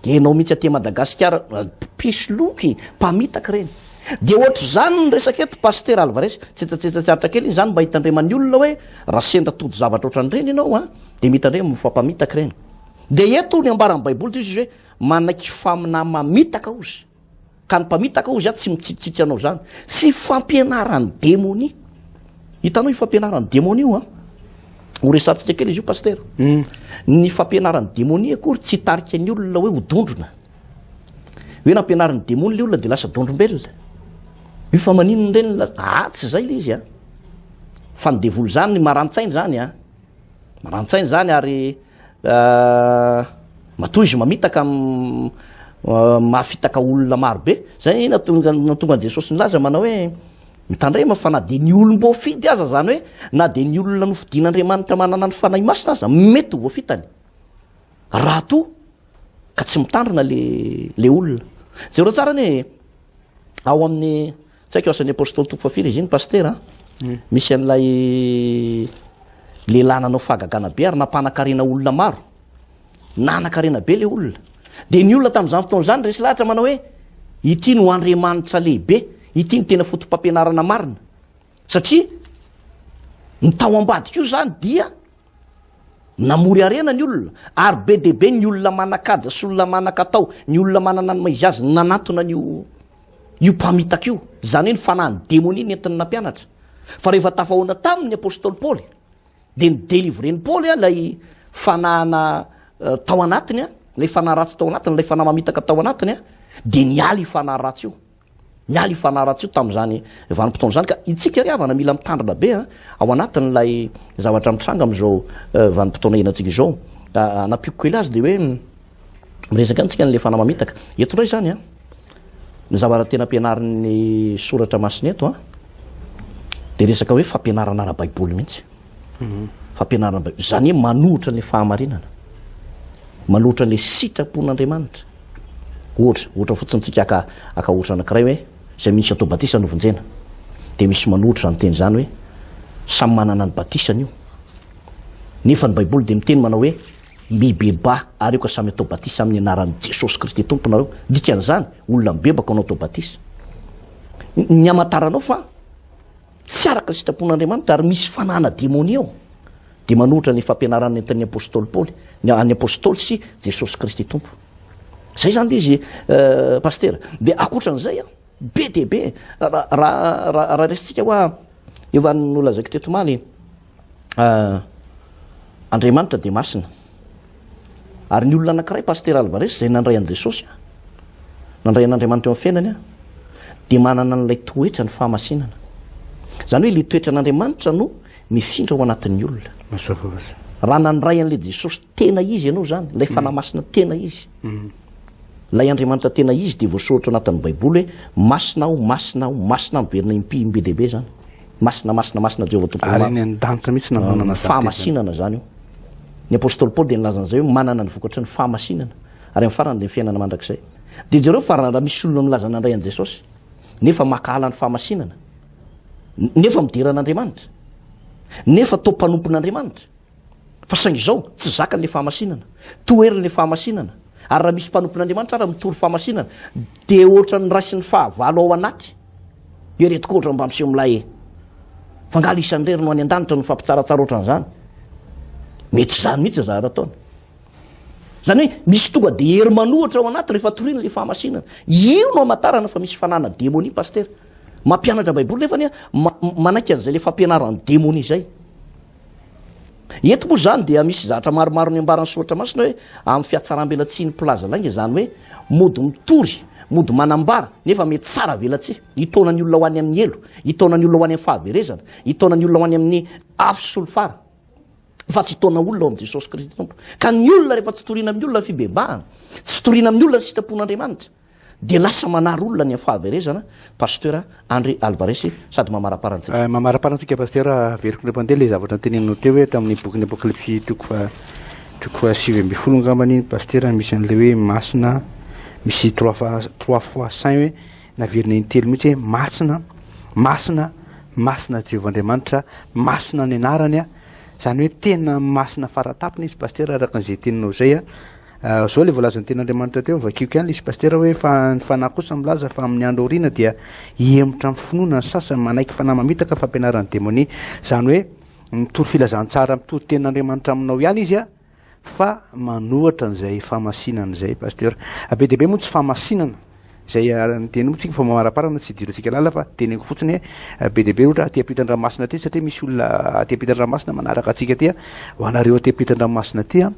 de anao mihitsy aty Madagasikara pisoloky mpamitaka reny de ohatr' zany ny resaka eto Pasteur Alvarez tsetsatsatratra kely zany mba hitandremany olona hoe raha sendra todo zavatra ohatran'ireny ianao a de mitandrema mifampamitaka reny de eto ny ambarany baiboly de izy hoe manaky famina mamitaka ozy ka ny mpamitaka ozy a tsy mitsitsitsy anao zany sy fampianarany démonie hitanao io fampianarany démonie io a ho resantsika kely izy io Pasteur ny fampianarany démonie akory tsy tarika ny olona hoe hodondrona hoe nampianarany démonie le olona de lasa dondrombelona io fa maninony reny tsy zay le izy a fa ny devoly zany ny marantsainy zany a marantsainy zany ary matoa izy mamitaka mahafitaka olona marobe zay natonga an Jesosy nylaza manao hoe mitandrema fa na de ny olom-bo fidy aza zany hoe na de ny olona nofidian'Andriamanitra manana ny fanahy masina aza mety ho voafitany raha to ka tsy mitandrina le olona zay ro tsara ny ao amin'ny tsy haiko asan'ny apôstôly tompo fafiry izy iny Pasteur a misy an'ilay lehilahy nanao fahagagana be ary nampanakarena olona maro nanakarena be le olona de ny olona tamin'izany fotoana zany resy lahatra manao hoe ity no Andriamanitra lehibe ity ny tena fotom-pampianarana marina satria ny tao ambadika io zany dia namory arena ny olona ary be deaibe ny olona manakaja sy olona manakatao ny olona manana ny maizy azy nanatona io mpamitaka io zany hoe ny fanahany démonie nentin'ny nampianatra fa rehefa tafahoana tamin'ny apôstôly Paoly de ny délivreny Paoly a lay fanahana tao anatiny a lay fanahy ratsy tao anatiny lay fanahy mamitaka tao anatiny a de nialy fanahy ratsy io nialy fanahy ratsy io tamin'izany vanim-potoana zany ka itsika ry havana mila mitandrina be a ao anatin'lay zavatra mitranga am'izao vanim-potoana enatsika izao napioko kely azy de hoe miresaka antsika n'le fanahy mamitaka eto ndray zany a ny zavatra tena ampianarin'ny soratra masina eto a de resaka hoe fampianarana ara-baiboly mihitsy fampianarana zany hoe manohitra ny fahamarinana manohitra ny sitrapon'Andriamanitra ohatra fotsiny tsika aka ohatra anankiray hoe zay misy atao batisa novonjena de misy manohitra zany teny zany hoe samy manana ny batisany io nefa ny baiboly de miteny manao hoe mibeba ary eo ka samy atao batisa amin'ny anaran'i Jesosy Kristy tomponareo dikan'izany olona mibebaka anao atao batisa ny amataranao fa tsy araka ny sitrapon'Andriamanitra ary misy fanahana démonie ao de manohitra ny fampianarana entin'ny apôstôly Paoly ny apôstôly sy Jesosy Kristy tompo zay zany le izy Pasteur de akotran'izay a be deaibe raha resitsika hoa efa nolazaiko teto maly Andriamanitra de masina ary ny olona anankiray Pasteur Alvarez zay nandray an' Jesosy nandray an'Andriamanitra eo amin'ny fiainany a de manana n'ilay toetra ny fahamasinana zany hoe le toetra an'Andriamanitra no mifindra ao anatin'ny olona raha nandray an'le Jesosy tena izy ianao zany lay fanahy masina tena izy lay Andriamanitra tena izy de voasoratra ao anatin'ny baiboly hoe masinao miverina impimbe deaibe zany masina Jehovah tompo fahamasinana zany io ny apôstôly Paoly de nilazan'izay hoe manana ny vokatra ny fahamasinana ary amin'ny farany de ny fiainana mandrakizay de jereo farana raha misy olona milaza nandray an' Jesosy nefa makahala ny fahamasinana nefa midera an'Andriamanitra nefa tao mpanompon'Andriamanitra fa saingy izao tsy zakan'le fahamasinana toerin'le fahamasinana ary raha misy mpanompon'Andriamanitra ara mitory fahamasinana de ohatra ny raisy ny fahavalo ao anaty eretiko ohatra mba miseho milay fangala isan'ny rery no any an-danitra no fampitsaratsara ohatran'izany mety zany mihitsy zahara ataona zany hoe misy tonga de hery manohatra ao anaty rehefa toriana le fahamasinana io no amatarana fa misy fanahana démonie Pasteur mampianatra baiboly nefa ny manaiky an'izay le fampianarany démonie zay eto moa zany dia misy zavatra maromaro ny ambarany soratra masina hoe amin'ny fiatsaram-belatsy ny plaza lainga zany hoe mody mitory mody manambara nefa mety tsara velatsy hitona ny olona ho any amin'ny elo hitona ny olona ho any amin'ny fahaverezana hitona ny olona ho any amin'ny afo solofara fa tsy hitona olona ao am' Jesosy Kristy tompo ka ny olona rehefa tsy toriana amin'ny olona ny fibebahana tsy toriana amin'ny olona ny sitrapon'Andriamanitra de lasa manary olona ny amin'ny fahaverezana Pasteur Andro Alvarez sady mamaraparantsika Pasteur veriko le pandeha le zavatra teneninao teo hoe tamin'ny bokin'ny apocalypse toko toko 7 ngambany pasteur misy an'le hoe masina misy 3 fois saint hoe naverina intelo mihitsy hoe masina Jehovah'Andriamanitra masina ny anarany a zany hoe tena masina faratapina izy pasteur araka an'izay teninao zay a zao le voalazan'ny ten'Andriamanitra teo vakioko ihany le izy pasteur hoe fa ny fanahy kosa milaza fa amin'ny andro aoriana dia hiemotra ny finoana ny sasany manaiky fanahy mamitaka fampianaran'ny démonie zany hoe mitory filazantsara mitory ten'Andriamanitra aminao ihany izy a fa manohatra an'izay famasinana zay pasteur be deabe moa tsy famasinana zay teny moa tsika fa mamaraparana tsy idirantsika lala fa teneko fotsiny hoe be deabe ohatra atyampitan-dranomasina ty satria misy olona atyampitan-dranomasina manaraka atsika ty ho anareo atyampitan-dranomasina ty a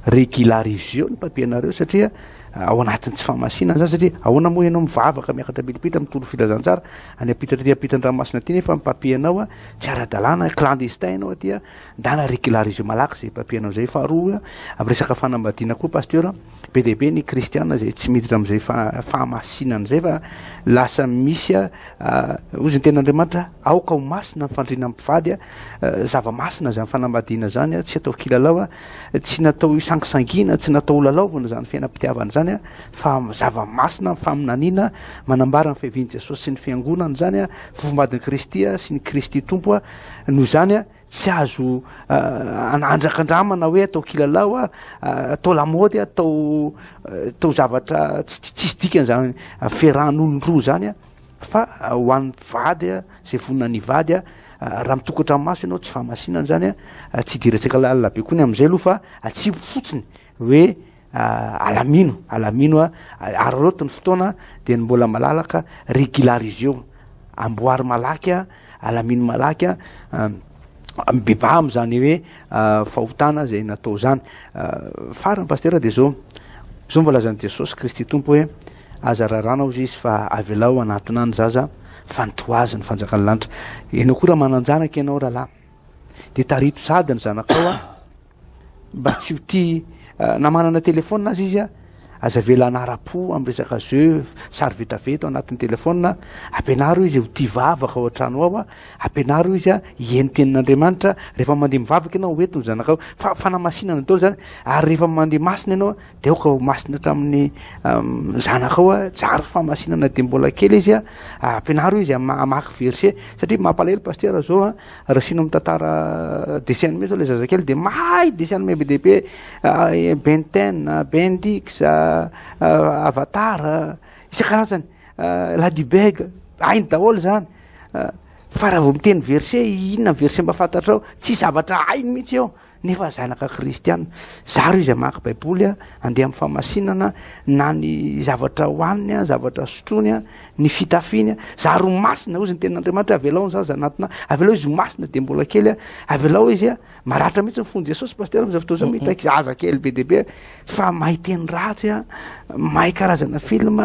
régulariseo ny papier-nareo satria ao anatin'ny tsy famasinana zany satria ahoana moa ianao mivavaka miakatra bilipita mitolo filazantsara any apitatrapitany-dranomasina ty nefa papier-nao a tsy ara-dalàna clandestin ianao aty a ndana régulariseo malaky zay papier-nao zay faharoa amin'ny resaka fanambadiana koa pasteur be deabe ny kristiana zay tsy miditra am'izay fahamasinana zay fa lasa misy ozy ny ten'Andriamanitra aoka ho masina mifandrina mpivady zava-masina zany fanambadiana zany a tsy atao kilalao a tsy natao sangisangina tsy natao lalaovana zany fiainam-pitiavana zany a fa zava-masina faminaniana manambara ny fiaviany Jesosy sy ny fiangonana zany a fofombadin'ny Kristy a sy ny Kristy tompo a noho zany a tsy azo andrakandramana hoe atao kilalao a atao lamody a atao zavatra tsisy dikany zany feran'olon-droa zany a fa ho an'ny vady a zay vonina ny vady a raha mitokatra amin'ny maso ianao tsy fahamasinana zany a tsy idirantsika lalina be koa ny am'izay aloha fa atsimo fotsiny hoe alamino a ary loto ny fotoana dia ny mbola malalaka régulariseo amboary malaky a alamino malaky a mibebahamy zany hoe fahotana zay natao zany farany pasteur dia zao mbolazan'i Jesosy Kristy tompo hoe aza rarana ozy izy fa avelao anatona ny zaza fa nitoazy ny fanjakany lanitra ianao koa raha mananjanaka ianao rahalahy de tarito sady ny zanakao a mba tsy ho tia na manana telefona azy izy a aza vela anara-po amin'ny resaka jeu sary vetaveto anatin'ny telefona ampianaro izy ho tia vavaka ao an-trano ao a ampianaro izy a hieno tenin'Andriamanitra rehefa mandeha mivavaka ianao hoento ny zanakao fa fanamasinana daholo zany ary rehefa mandeha masina ianao de aoka ho masina hatramin'ny zanakao a tsary famasinana de mbola kely izy a ampianaro izy amaky verset satria mampalahelo pasteur zao a raha sino mitantara dessin animé zao le zazakely de mahay dessin animé be deabe Ben 10 Ben 10 Avatar isan-karazany Ladybug hainy daholo zany fa raha vao miteny verset inona verset mba fantatrao tsy zavatra hainy mihitsy eo nefa zanaka kristiana zaro izy amaky baiboly a andeha amin'ny famasinana na ny zavatra hoaniny a zavatra sotrony a ny fitafiny a zaro masina ozy ny ten'Andriamanitra avelao ny zaza anatina avelao izy masina de mbola kely a avelao izy a maratra mihitsy ny fony Jesosy pasteur am'zavatra mitaky zaza kely be deabe fa mahay teny ratsy a mahay karazana film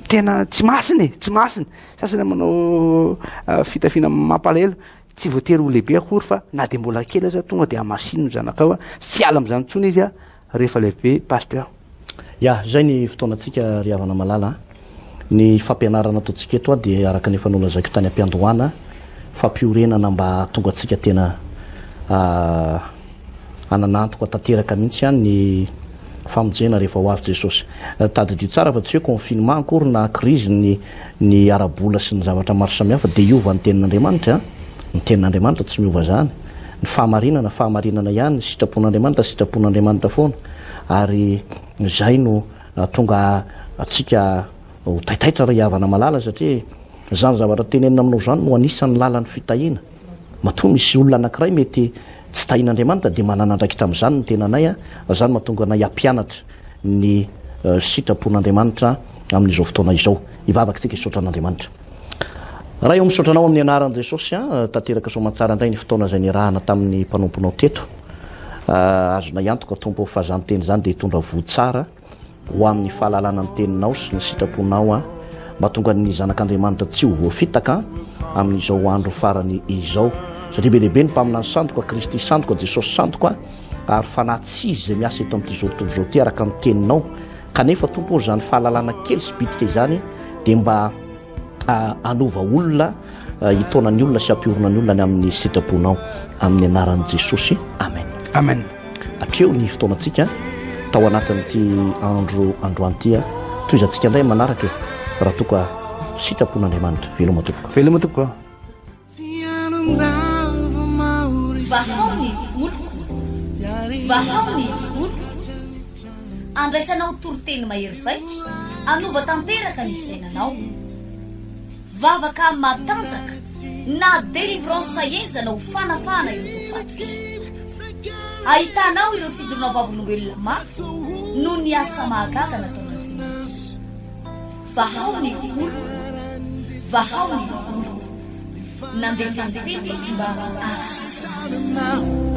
tena tsy masina tsy masina sasany manao fitafiana mampalahelo tsy voatery ho lehibe akory fa na de mbola kely aza tonga de amasinony zanakao a sy ala am'zany ntsony izy a rehefa lehibe pasteur ya zay ny fotoanantsika ry havana malala ny fampianarana ataontsika eto a de araka nefa nolazaiko tany ampiandohana fampiorenana mba tonga atsika tena ananantoka tanteraka mihitsy any ny famonjena rehefa ho avy Jesosy tadidio tsara fa tsy hoe confinement akory na crise ny arabola sy ny zavatra maro samihafa de iova ny tenin'Andriamanitra ny tenin'Andriamanitra tsy miova zany ny fahamarinana ihany ny sitrapon'Andriamanitra foana ary zay no tonga atsika ho taitaitra ry havana malala satria zany zavatra tenenina aminao zany no anisan'ny lalan'ny fitahina matoa misy olona anankiray mety tsy tahin'Andriamanitra de mananandraky tam'zany ny tenanay a zany mahatonga nay ampianatra ny sitrapon'Andriamanitra amin'izao fotoana izao ivavaka tsika isotra an'Andriamanitra raha eo misotranao amin'ny anaran'i Jesosy a tanteraka soamantsara indray ny fotoana zay nirahana tamin'ny mpanomponao teto azona iantoka tompo fa zany teny zany de hitondra votsara ho amin'ny fahalalana ny teninao sy ny sitraponao a mba tonga ny zanak'Andriamanitra tsy ho voafitaka amin'izao andro farany izao satria be lehibe ny mpaminany sandoka Kristy sandoka Jesosy sandoka ary fanahy tsy izy zay miasa eto amin'ity zao tontolo zao ty araka ny teninao kanefa tompo zany fahalalana kely sy bitika izany de mba anova olona hitonany olona sy ampiorona ny olona ny amin'ny sitraponao amin'ny anaran'i Jesosy amen amen atreo ny fotoanantsika tao anatin'ity androan'ity toy izantsika indray manaraka raha toka sitrapon'andriamanitra veloma tokoka veloma tokoa Vahaony oloko Vahaony oloko andraisanao toroteny mahery vaitra anova tanteraka ny sainanao vavaka matanjaka na délivrance saenjana ho fanafana ireo fatotra ahitanao ireo fijorona vavolombelona mafy no ny asa mahagaga nataon'andriamanitra Vahaony oloko Vahaony oloko nandeha fandetety izy mba asitra